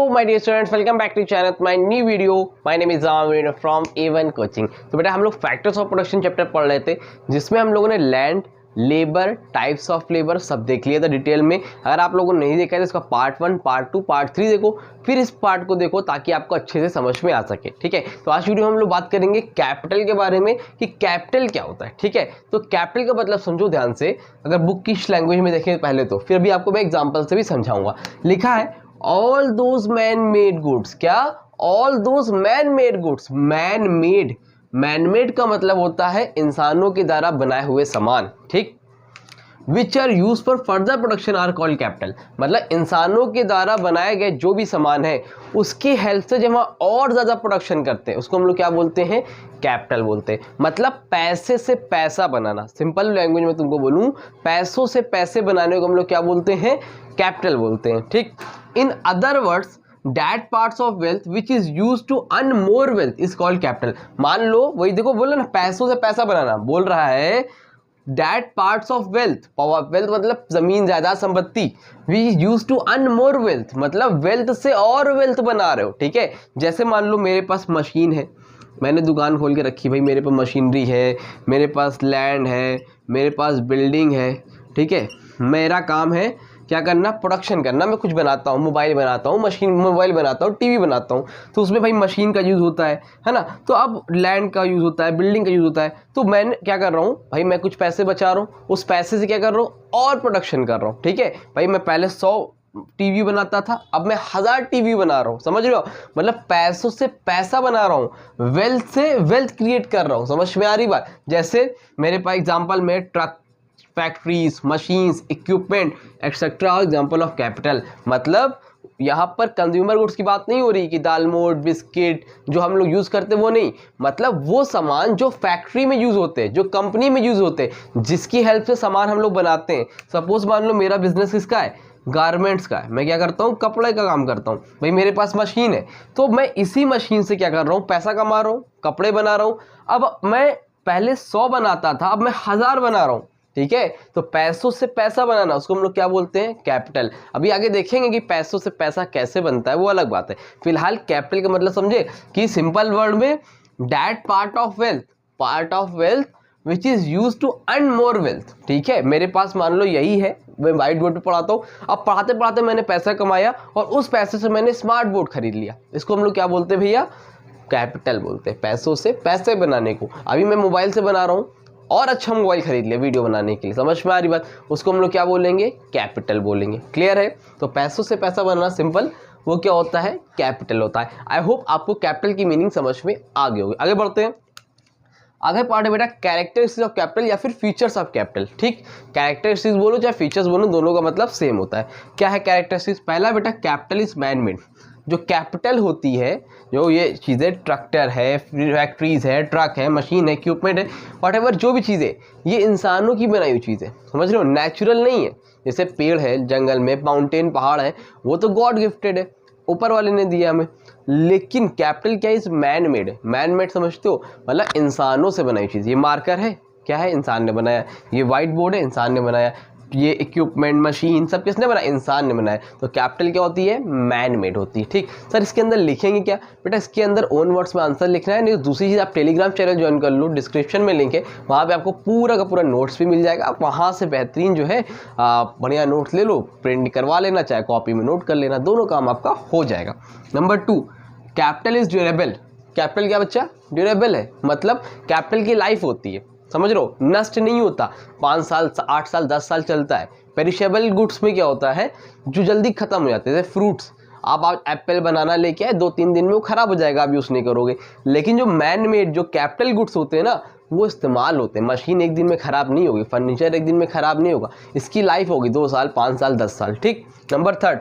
My dear students, welcome back to channel my new video. My name is Aamir from A1 coaching. तो बेटा हम लोग factors of production chapter पढ़ रहे थे, जिसमें हम लोगों ने land, labour, types of labour सब देख लिया था डिटेल में। अगर आप लोगों ने नहीं देखा है तो इसका पार्ट 1, पार्ट 2, पार्ट 3 देखो, फिर इस पार्ट को देखो ताकि आपको अच्छे से समझ में आ सके। ठीक है, तो आज वीडियो में हम लोग बात करेंगे कैपिटल के बारे में कि कैपिटल क्या होता है। ठीक है, तो कैपिटल का मतलब समझो ध्यान से। अगर बुक की लैंग्वेज में देखें पहले तो, फिर भी आपको मैं एग्जाम्पल से भी समझाऊंगा। लिखा है all those man made goods. क्या? All those man made goods. Man made, man made का मतलब होता है इंसानों के द्वारा बनाए हुए सामान। ठीक, which are used for further production are called capital. मतलब इंसानों के द्वारा बनाए गए जो भी सामान है उसकी हेल्प से जब हम और ज्यादा प्रोडक्शन करते हैं उसको हम लोग क्या बोलते हैं? कैपिटल बोलते हैं। मतलब पैसे से पैसा बनाना। सिंपल लैंग्वेज में तुमको बोलूं, पैसों से पैसे बनाने को हम लोग क्या बोलते हैं? कैपिटल बोलते हैं। ठीक, in other words that parts of wealth which is used to earn more wealth is called capital। मान लो वही देखो, बोला ना पैसों से पैसा बनाना, बोल रहा है that parts of wealth, wealth मतलब जमीन जायदाद संपत्ति, we used to earn more wealth मतलब वेल्थ से और वेल्थ बना रहे हो। ठीक है, जैसे मान लो मेरे पास मशीन है, मैंने दुकान खोल के रखी, भाई मेरे पास मशीनरी है, मेरे पास लैंड है, मेरे पास बिल्डिंग है। ठीक है, मेरा काम है क्या करना? प्रोडक्शन करना। मैं कुछ बनाता हूँ, मोबाइल बनाता हूँ, मशीन मोबाइल बनाता हूँ, टीवी बनाता हूँ, तो उसमें भाई मशीन का यूज़ होता है ना। तो अब लैंड का यूज़ होता है, बिल्डिंग का यूज़ होता है। तो मैं क्या कर रहा हूँ भाई, मैं कुछ पैसे बचा रहा हूँ, उस पैसे से क्या कर रहा हूँ? और प्रोडक्शन कर रहा हूँ। ठीक है भाई, मैं पहले 100 टीवी बनाता था, अब मैं 1000 टीवी बना रहा हूँ। समझ रहे हो? मतलब पैसों से पैसा बना रहा हूँ, वेल्थ से वेल्थ क्रिएट कर रहा हूँ। समझ में आ रही बात? जैसे मेरे पास एग्जाम्पल में truck, factories, machines, equipment etcetera example of capital. मतलब यहाँ पर कंज्यूमर गुड्स की बात नहीं हो रही कि दाल मोट, बिस्किट जो हम लोग यूज करते हैं वो नहीं। मतलब वो सामान जो फैक्ट्री में यूज होते हैं, जो कंपनी में यूज होते हैं, जिसकी हेल्प से सामान हम लोग बनाते हैं। सपोज मान लो मेरा बिजनेस किसका है? गारमेंट्स का है। मैं क्या करता हूँ? कपड़े का काम करता हूँ। भाई मेरे पास मशीन है, तो मैं इसी मशीन से क्या कर रहा हूँ? पैसा कमा रहा हूँ, कपड़े बना रहा हूँ। अब मैं पहले 100 बनाता था, अब मैं 1000 बना रहा हूँ। ठीक है, तो पैसों से पैसा बनाना उसको हम लोग क्या बोलते हैं? कैपिटल। अभी आगे देखेंगे कि पैसों से पैसा कैसे बनता है, वो अलग बात है। फिलहाल कैपिटल का मतलब समझे कि सिंपल वर्ड में that part of wealth which is used to earn more wealth. ठीक है, मेरे पास मान लो यही है, मैं व्हाइट बोर्ड पे पढ़ाता हूँ। अब पढ़ाते पढ़ाते मैंने पैसा कमाया और उस पैसे से मैंने स्मार्ट बोर्ड खरीद लिया। इसको हम लोग क्या बोलते हैं भैया? कैपिटल बोलते हैं। पैसों से पैसे बनाने को। अभी मैं मोबाइल से बना रहा हूँ और अच्छा मोबाइल खरीद लिया वीडियो बनाने के लिए। समझ में आ रही बात? उसको हम लोग क्या बोलेंगे? कैपिटल बोलेंगे। क्लियर है? तो पैसों से पैसा बनाना सिंपल, वो क्या होता है? कैपिटल होता है। आई होप आपको कैपिटल की मीनिंग समझ में आ गई होगी। आगे बढ़ते हैं। आगे पार्ट है बेटा कैरेक्टरिस्टिक्स ऑफ कैपिटल या फिर फीचर्स ऑफ कैपिटल। ठीक, कैरेक्टरिस्टिक्स बोलो चाहे फीचर्स बोलो, दोनों का मतलब सेम होता है। क्या है कैरेक्टरिस्टिक्स? पहला बेटा कैपिटल इज मैन मेड। जो कैपिटल होती है, जो ये चीज़ें, ट्रैक्टर है, फैक्ट्रीज है, ट्रक है, मशीन है, इक्विपमेंट है, व्हाटएवर जो भी चीज़ें, ये इंसानों की बनाई हुई चीज़ें। समझ रहे हो? नेचुरल नहीं है। जैसे पेड़ है जंगल में, माउंटेन पहाड़ है, वो तो गॉड गिफ्टेड है, ऊपर वाले ने दिया हमें। लेकिन कैपिटल क्या? Is man made. Man made समझते हो? मतलब इंसानों से बनाई चीज़। ये मार्कर है, क्या है? इंसान ने बनाया। ये व्हाइट बोर्ड है, इंसान ने बनाया। ये इक्विपमेंट, मशीन सब किसने बनाया? इंसान ने बनाया। तो कैपिटल क्या होती है? मैन मेड होती है। ठीक सर, इसके अंदर लिखेंगे क्या? बेटा इसके अंदर ओन वर्ड्स में आंसर लिखना है। नहीं दूसरी चीज़, आप टेलीग्राम चैनल ज्वाइन कर लो, डिस्क्रिप्शन में लिंक है, वहाँ पे आपको पूरा का पूरा नोट्स भी मिल जाएगा। आप वहाँ से बेहतरीन जो है बढ़िया नोट्स ले लो, प्रिंट करवा लेना, चाहे कॉपी में नोट कर लेना, दोनों काम आपका हो जाएगा। Number 2, capital is durable. Capital क्या बच्चा? ड्यूरेबल है। मतलब कैपिटल की लाइफ होती है। समझ रहे हो? नष्ट नहीं होता, 5 साल, 8 साल, 10 साल चलता है। पेरिशेबल गुड्स में क्या होता है? जो जल्दी खत्म हो जाते हैं, जैसे फ्रूट्स। आप एप्पल बनाना लेके आए, 2-3 दिन में वो खराब हो जाएगा, आप यूज़ नहीं करोगे। लेकिन जो मैन मेड, जो कैपिटल गुड्स होते हैं ना, वो इस्तेमाल होते हैं। मशीन एक दिन में खराब नहीं होगी, फर्नीचर एक दिन में खराब नहीं होगा, इसकी लाइफ होगी 2 साल, 5 साल, 10 साल। ठीक, number 3,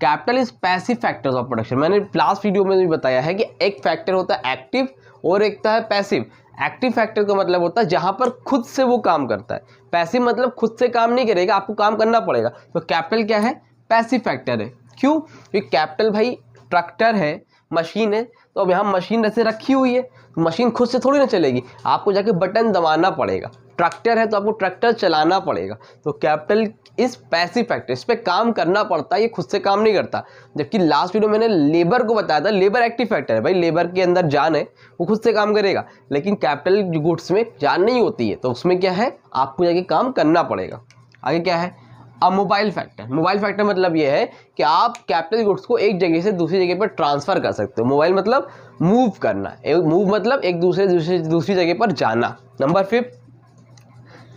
capital is passive factors of production. मैंने लास्ट वीडियो में भी बताया है कि एक फैक्टर होता है एक्टिव और एक होता है पैसिव। एक्टिव फैक्टर का मतलब होता है जहां पर खुद से वो काम करता है। पैसिव मतलब खुद से काम नहीं करेगा, आपको काम करना पड़ेगा। तो कैपिटल क्या है? पैसिव फैक्टर है। क्यों? क्योंकि कैपिटल भाई ट्रैक्टर है, मशीन है, तो अब यहाँ मशीन ऐसे रखी हुई है, तो मशीन खुद से थोड़ी ना चलेगी, आपको जाके बटन दबाना पड़ेगा। ट्रैक्टर है तो आपको ट्रैक्टर चलाना पड़ेगा। तो कैपिटल इज पैसिव फैक्टर, इस पर काम करना पड़ता है, ये खुद से काम नहीं करता। जबकि लास्ट वीडियो मैंने लेबर को बताया था, लेबर एक्टिव फैक्टर है भाई, लेबर के अंदर जान है, वो खुद से काम करेगा। लेकिन कैपिटल गुड्स में जान नहीं होती है, तो उसमें क्या है, आपको जाके काम करना पड़ेगा। आगे क्या है, अब मोबाइल फैक्टर। मोबाइल फैक्टर मतलब ये है कि आप कैपिटल गुड्स को एक जगह से दूसरी जगह पर ट्रांसफर कर सकते हो। मोबाइल मतलब मूव करना, मूव मतलब एक दूसरी जगह पर जाना। Number 5,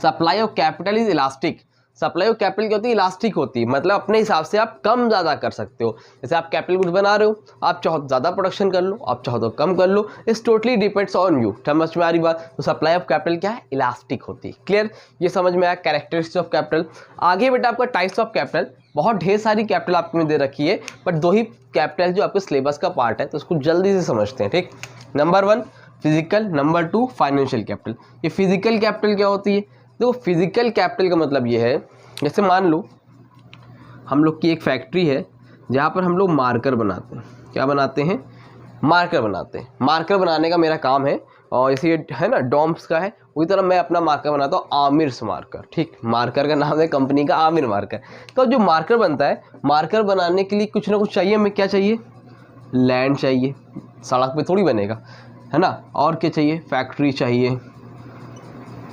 supply of capital is elastic. Supply of capital क्या होती है, इलास्टिक होती है, मतलब अपने हिसाब से आप कम ज़्यादा कर सकते हो। जैसे आप कैपिटल गुड्स बना रहे हो, आप चाहो तो ज़्यादा प्रोडक्शन कर लो, आप चाहो तो कम कर लो, it's totally depends on you. समझ में आ रही बात। तो सप्लाई ऑफ कैपिटल क्या है, इलास्टिक होती है। क्लियर, ये समझ में आया कैरेक्टरिस्टिक्स ऑफ कैपिटल। आगे बेटा आपका टाइप्स ऑफ कैपिटल, बहुत ढेर सारी कैपिटल आपको दे रखी है, बट 2 ही कैपिटल जो आपके सिलेबस का पार्ट है, तो उसको जल्दी से समझते हैं। ठीक, number 1 physical, number 2 financial capital. ये फिजिकल कैपिटल क्या होती है, देखो फिजिकल कैपिटल का मतलब ये है, जैसे मान लो हम लोग की एक फैक्ट्री है जहाँ पर हम लोग मार्कर बनाते हैं। क्या बनाते हैं, मार्कर बनाते हैं। मार्कर बनाने का मेरा काम है, और जैसे ये है ना डॉम्स का है, उसी तरह मैं अपना मार्कर बनाता हूँ, आमिर्स मार्कर। ठीक, मार्कर का नाम है कंपनी का, आमिर मार्कर। तो जो मार्कर बनता है, मार्कर बनाने के लिए कुछ ना कुछ चाहिए, हमें क्या चाहिए, लैंड चाहिए, सड़क पे थोड़ी बनेगा, है ना। और क्या चाहिए, फैक्ट्री चाहिए,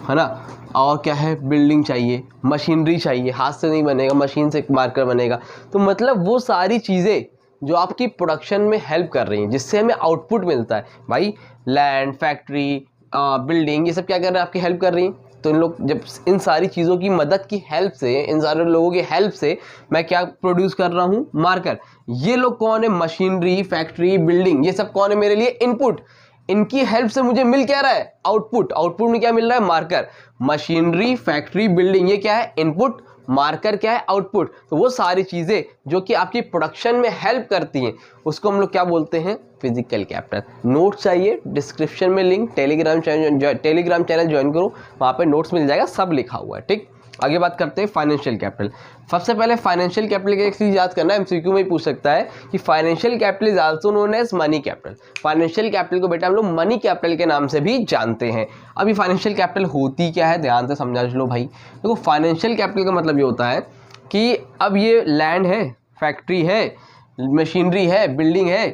है ना। और क्या है, बिल्डिंग चाहिए, मशीनरी चाहिए, हाथ से नहीं बनेगा, मशीन से मार्कर बनेगा। तो मतलब वो सारी चीज़ें जो आपकी प्रोडक्शन में हेल्प कर रही हैं, जिससे हमें आउटपुट मिलता है भाई, लैंड, फैक्ट्री, बिल्डिंग, ये सब क्या कर रहे हैं, आपकी हेल्प कर रही हैं। तो इन लोग जब इन सारी चीज़ों की मदद की हेल्प से, इन सारे लोगों की हेल्प से मैं क्या प्रोड्यूस कर रहा हूँ, मार्कर। ये लोग कौन है, मशीनरी, फैक्ट्री, बिल्डिंग, ये सब कौन है मेरे लिए, इनपुट। इनकी हेल्प से मुझे मिल क्या रहा है, आउटपुट। आउटपुट में क्या मिल रहा है, मार्कर। मशीनरी, फैक्ट्री, बिल्डिंग, ये क्या है, इनपुट। मार्कर क्या है, आउटपुट। तो वो सारी चीज़ें जो कि आपकी प्रोडक्शन में हेल्प करती हैं, उसको हम लोग क्या बोलते हैं, फिजिकल कैपिटल। नोट्स चाहिए, डिस्क्रिप्शन में लिंक, टेलीग्राम चैनल ज्वाइन करो, वहाँ पे नोट्स मिल जाएगा, सब लिखा हुआ है। ठीक, आगे बात करते हैं फाइनेंशियल कैपिटल। सबसे पहले फाइनेंशियल कैपिटल की एक चीज़ याद करना है, एमसीक्यू में ही पूछ सकता है कि financial capital is also known as money capital. Financial capital को बेटा हम लोग मनी कैपिटल के नाम से भी जानते हैं। अभी फाइनेंशियल कैपिटल होती क्या है, ध्यान से समझा लो भाई। देखो फाइनेंशियल कैपिटल का मतलब ये होता है कि अब ये लैंड है, फैक्ट्री है, मशीनरी है, बिल्डिंग है,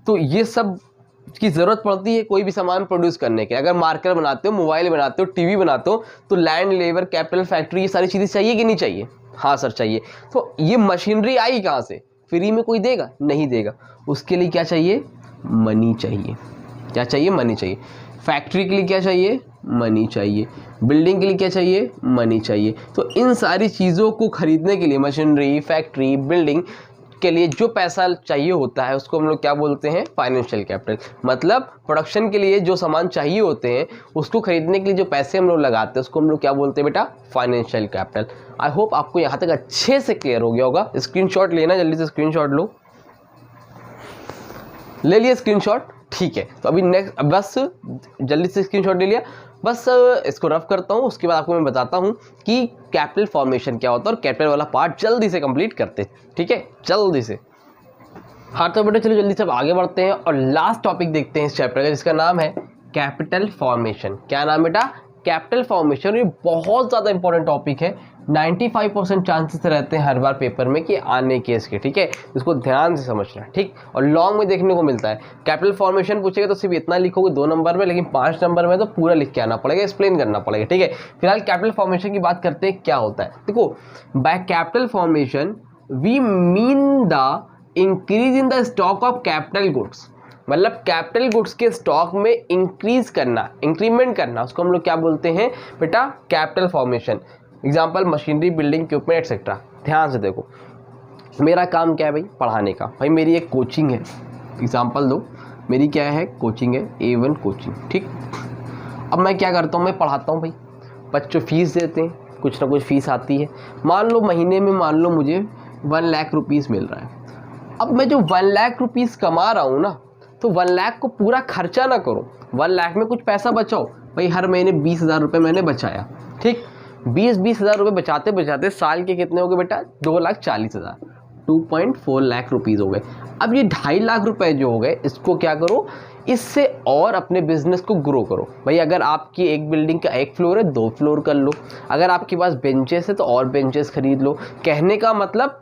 तो ये सब की ज़रूरत पड़ती है कोई भी सामान प्रोड्यूस करने के। अगर मार्कर बनाते हो, मोबाइल बनाते हो, टीवी बनाते हो, तो लैंड, लेबर, कैपिटल, फैक्ट्री, ये सारी चीज़ें चाहिए कि नहीं चाहिए, हाँ सर चाहिए। तो ये मशीनरी आई कहाँ से, फ्री में कोई देगा, नहीं देगा। उसके लिए क्या चाहिए, मनी चाहिए। क्या चाहिए, मनी चाहिए। फैक्ट्री के लिए क्या चाहिए, मनी चाहिए। बिल्डिंग के लिए क्या चाहिए, मनी चाहिए। तो इन सारी चीज़ों को खरीदने के लिए, मशीनरी, फैक्ट्री, बिल्डिंग के लिए जो पैसा चाहिए होता है, उसको हम लोग क्या बोलते हैं, फाइनेंशियल कैपिटल। मतलब प्रोडक्शन के लिए जो सामान चाहिए होते हैं, उसको खरीदने के लिए जो पैसे हम लोग लगाते हैं, उसको हम लोग क्या बोलते हैं बेटा, फाइनेंशियल कैपिटल। आई होप आपको यहाँ तक अच्छे से क्लियर हो गया होगा। स्क्रीनशॉट लेना, जल्दी से स्क्रीनशॉट लो, ले लिया स्क्रीनशॉट, ठीक है। तो अभी नेक्स्ट, बस जल्दी से स्क्रीनशॉट ले लिया, बस इसको रफ करता हूँ, उसके बाद आपको मैं बताता हूँ कि कैपिटल फॉर्मेशन क्या होता है, और कैपिटल वाला पार्ट जल्दी से कंप्लीट करते हैं, ठीक है, जल्दी से। हाँ तो बेटा चलो जल्दी से अब आगे बढ़ते हैं और लास्ट टॉपिक देखते हैं इस चैप्टर का, जिसका नाम है कैपिटल फॉर्मेशन। क्या नाम बेटा, कैपिटल फॉर्मेशन। ये बहुत ज़्यादा इंपॉर्टेंट टॉपिक है, 95% चांसेस रहते हैं हर बार पेपर में कि आने के इसके, ठीक है। इसको ध्यान से समझना, ठीक। और लॉन्ग में देखने को मिलता है, कैपिटल फॉर्मेशन पूछेगा तो सिर्फ इतना लिखोगे 2 नंबर में, लेकिन 5 नंबर में तो पूरा लिख के आना पड़ेगा, एक्सप्लेन करना पड़ेगा, ठीक है। फिलहाल कैपिटल फॉर्मेशन की बात करते हैं, क्या होता है। देखो by capital formation we mean the increase in the stock of capital goods. मतलब कैपिटल गुड्स के स्टॉक में इंक्रीज करना, इंक्रीमेंट करना, उसको हम लोग क्या बोलते हैं बेटा, capital formation. Example machinery, building, equipment etcetera. ध्यान से देखो, मेरा काम क्या है भाई, पढ़ाने का। भाई मेरी एक कोचिंग है, एग्जाम्पल दो, मेरी क्या है, कोचिंग है, A1 कोचिंग, ठीक। अब मैं क्या करता हूँ, मैं पढ़ाता हूँ भाई, बच्चों फीस देते हैं, कुछ ना कुछ फीस आती है। मान लो महीने में, मान लो मुझे 1 लाख रुपीज़ मिल रहा है। अब मैं जो 1 लाख रुपीज़ कमा रहा हूँ ना, तो 1 लाख को पूरा खर्चा ना करो, 1 लाख में कुछ पैसा बचाओ। भाई हर महीने 20,000 रुपये मैंने बचाया, ठीक। 20,000 रुपये बचाते बचाते साल के कितने हो गए बेटा, 2,40,000, 2.4 लाख रुपीज़ हो गए। अब ये 2.5 लाख रुपए जो हो गए, इसको क्या करो, इससे और अपने बिजनेस को ग्रो करो। भाई अगर आपकी एक बिल्डिंग का 1 फ्लोर है, 2 फ्लोर कर लो। अगर आपके पास बेंचेस है तो और बेंचेस खरीद लो। कहने का मतलब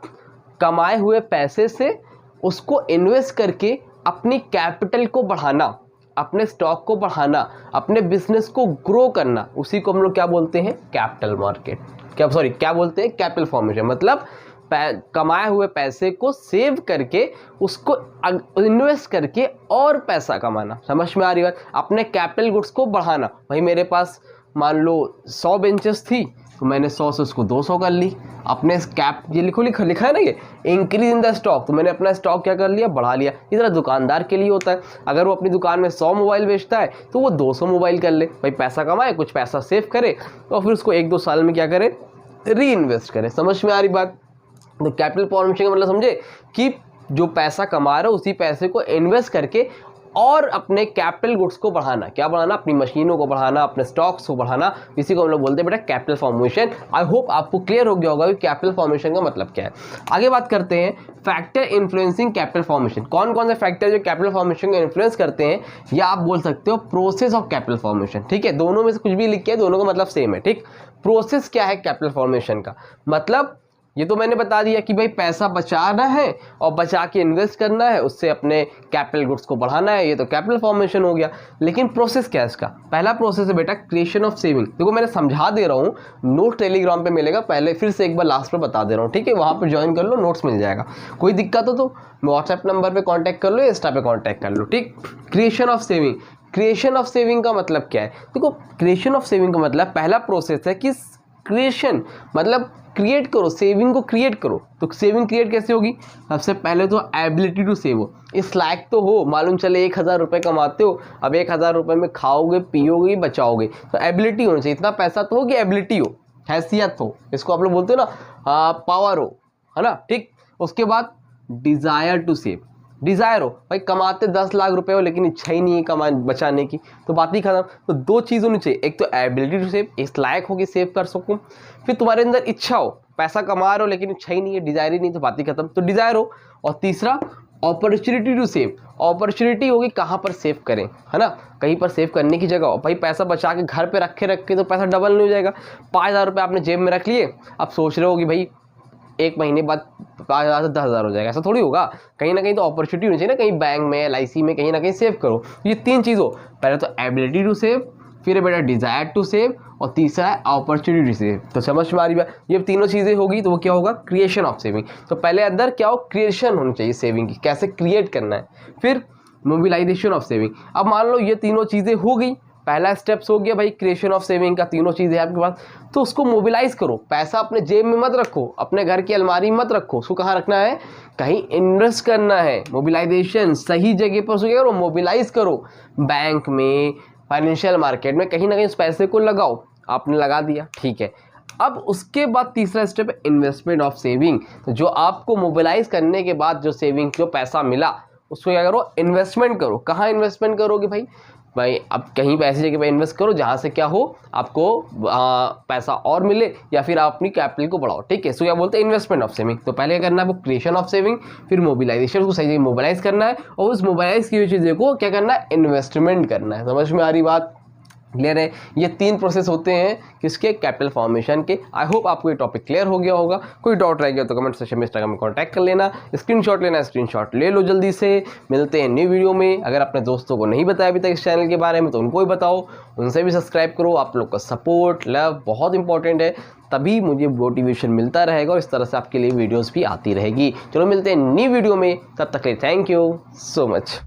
कमाए हुए पैसे से उसको इन्वेस्ट करके अपनी कैपिटल को बढ़ाना, अपने स्टॉक को बढ़ाना, अपने बिजनेस को ग्रो करना, उसी को हम लोग क्या बोलते हैं? Capital market. क्या बोलते हैं? Capital formation. मतलब कमाए हुए पैसे को सेव करके उसको इन्वेस्ट करके और पैसा कमाना। समझ में आ रही बात? अपने कैपिटल गुड्स को बढ़ाना। भाई मेरे पास मान लो 100 बेंचेस थी तो मैंने 100 से उसको 200 कर ली। अपने ये लिखा है ना, ये इंक्रीज इन द स्टॉक, तो मैंने अपना स्टॉक क्या कर लिया? बढ़ा लिया। इस तरह दुकानदार के लिए होता है। अगर वो अपनी दुकान में 100 मोबाइल बेचता है तो वो 200 मोबाइल कर ले। भाई पैसा कमाए, कुछ पैसा सेव करे और फिर उसको 1-2 साल में क्या करे? री इन्वेस्ट करे। समझ में आ रही बात? तो कैपिटल फॉर्मेशन का मतलब समझे कि जो पैसा कमा रहा है उसी पैसे को इन्वेस्ट करके और अपने कैपिटल गुड्स को बढ़ाना। क्या बढ़ाना? अपनी मशीनों को बढ़ाना, अपने स्टॉक्स को बढ़ाना। इसी को हम लोग बोलते हैं बेटा कैपिटल फॉर्मेशन। आई होप आपको क्लियर हो गया होगा कि कैपिटल फॉर्मेशन का मतलब क्या है। आगे बात करते हैं फैक्टर इन्फ्लुएंसिंग कैपिटल फॉर्मेशन। कौन कौन से फैक्टर जो कैपिटल फॉर्मेशन को इन्फ्लुएंस करते हैं, या आप बोल सकते हो प्रोसेस ऑफ कैपिटल फॉर्मेशन। ठीक है, दोनों में से कुछ भी लिख के, दोनों का मतलब सेम है। ठीक, प्रोसेस क्या है कैपिटल फॉर्मेशन का? मतलब ये तो मैंने बता दिया कि भाई पैसा बचाना है और बचा के इन्वेस्ट करना है, उससे अपने कैपिटल गुड्स को बढ़ाना है। ये तो कैपिटल फॉर्मेशन हो गया। लेकिन प्रोसेस क्या है इसका? पहला प्रोसेस है बेटा क्रिएशन ऑफ सेविंग। देखो मैंने समझा दे रहा हूँ, नोट टेलीग्राम पे मिलेगा, पहले फिर से एक बार लास्ट में बता दे रहा हूँ। ठीक है, वहाँ पर ज्वाइन कर लो, नोट्स मिल जाएगा। कोई दिक्कत हो तो व्हाट्सएप नंबर पर कॉन्टैक्ट कर लो, इंस्टा पे कॉन्टैक्ट कर लो। ठीक, creation of saving. Creation of saving का मतलब क्या है? देखो क्रिएशन ऑफ सेविंग का मतलब पहला प्रोसेस है कि क्रिएशन मतलब क्रिएट करो, सेविंग को क्रिएट करो। तो सेविंग क्रिएट कैसे होगी? सबसे पहले तो एबिलिटी टू सेव हो, इस लायक तो हो। मालूम चले 1000 रुपये कमाते हो, अब 1000 रुपये में खाओगे, पियोगे, बचाओगे, तो एबिलिटी होनी चाहिए। इतना पैसा तो हो कि एबिलिटी हो, हैसियत हो, इसको आप लोग बोलते हो ना, पावर हो, है ना। ठीक, उसके बाद डिज़ायर टू सेव। डिज़ायर हो, भाई कमाते 10 लाख रुपए हो लेकिन इच्छा ही नहीं है कमा बचाने की, तो बात ही खत्म। तो 2 चीज़ होनी चाहिए, एक तो एबिलिटी टू सेव, इस लायक हो कि सेव कर सकूं, फिर तुम्हारे अंदर इच्छा हो, पैसा कमा रहे हो लेकिन इच्छा ही नहीं है, डिज़ायर ही नहीं, तो बात ही खत्म। तो डिज़ायर हो। और तीसरा अपॉर्चुनिटी टू सेव। अपॉर्चुनिटी होगी कहाँ पर सेव करें, है ना, कहीं पर सेव करने की जगह हो। भाई पैसा बचा के घर पे रखे तो पैसा डबल नहीं हो जाएगा। 5000 रुपये आपने जेब में रख लिए, अब सोच रहे हो कि भाई 1 महीने बाद 5000 से 10,000 हो जाएगा, ऐसा थोड़ी होगा। कहीं ना कहीं तो अपॉर्चुनिटी होनी चाहिए ना, कहीं बैंक में, LIC में, कहीं ना कहीं सेव करो। ये 3 चीज़ हो, पहले तो एबिलिटी टू सेव, फिर है बेटा डिज़ायर टू सेव, और तीसरा है अपॉर्चुनिटी टू सेव। तो समझ में आ रही बात? ये तीनों चीज़ें होगी तो वो क्या होगा? Creation of saving. तो पहले अंदर क्या हो? क्रिएशन होनी चाहिए सेविंग की, कैसे क्रिएट करना है। फिर मोबिलाइजेशन ऑफ सेविंग। अब मान लो ये तीनों चीज़ें हो गई, पहला स्टेप्स हो गया भाई क्रिएशन ऑफ सेविंग का, तीनों चीज़ें आपके पास, तो उसको मोबिलाइज करो। पैसा अपने जेब में मत रखो, अपने घर की अलमारी में मत रखो, उसको कहाँ रखना है? कहीं इन्वेस्ट करना है। मोबिलाइजेशन, सही जगह पर उसको क्या करो? मोबिलाइज करो। बैंक में, फाइनेंशियल मार्केट में, कहीं ना कहीं उस पैसे को लगाओ। आपने लगा दिया, ठीक है। अब उसके बाद तीसरा स्टेप है इन्वेस्टमेंट ऑफ सेविंग। तो जो आपको मोबिलाइज करने के बाद जो सेविंग, जो पैसा मिला, उसको क्या करो? इन्वेस्टमेंट करो। कहाँ इन्वेस्टमेंट करोगे भाई? अब कहीं पे ऐसी जगह पे इन्वेस्ट करो जहाँ से क्या हो, आपको पैसा और मिले, या फिर आप अपनी कैपिटल को बढ़ाओ। ठीक है, सो क्या बोलते हैं? Investment of saving. तो पहले क्या करना है? वो क्रिएशन ऑफ सेविंग, फिर मोबिलाइजेशन, उसको सही जगह मोबिलाइज करना है, और उस मोबिलाइज की हुई चीज़ें को क्या करना है? इन्वेस्टमेंट करना है। समझ में आ रही बात? क्लियर है? ये 3 प्रोसेस होते हैं किसके? कैपिटल फॉर्मेशन के। आई होप आपको ये टॉपिक क्लियर हो गया होगा। कोई डाउट रह गया तो कमेंट सेक्शन में, इंस्टाग्राम में कॉन्टैक्ट कर लेना। स्क्रीनशॉट लेना, स्क्रीनशॉट ले लो जल्दी से। मिलते हैं न्यू वीडियो में। अगर अपने दोस्तों को नहीं बताया अभी तक इस चैनल के बारे में तो उनको भी बताओ, उनसे भी सब्सक्राइब करो। आप लोग का सपोर्ट, लव बहुत इंपॉर्टेंट है, तभी मुझे मोटिवेशन मिलता रहेगा और इस तरह से आपके लिए वीडियोज़ भी आती रहेगी। चलो मिलते हैं न्यू वीडियो में, तब तक के लिए थैंक यू सो मच।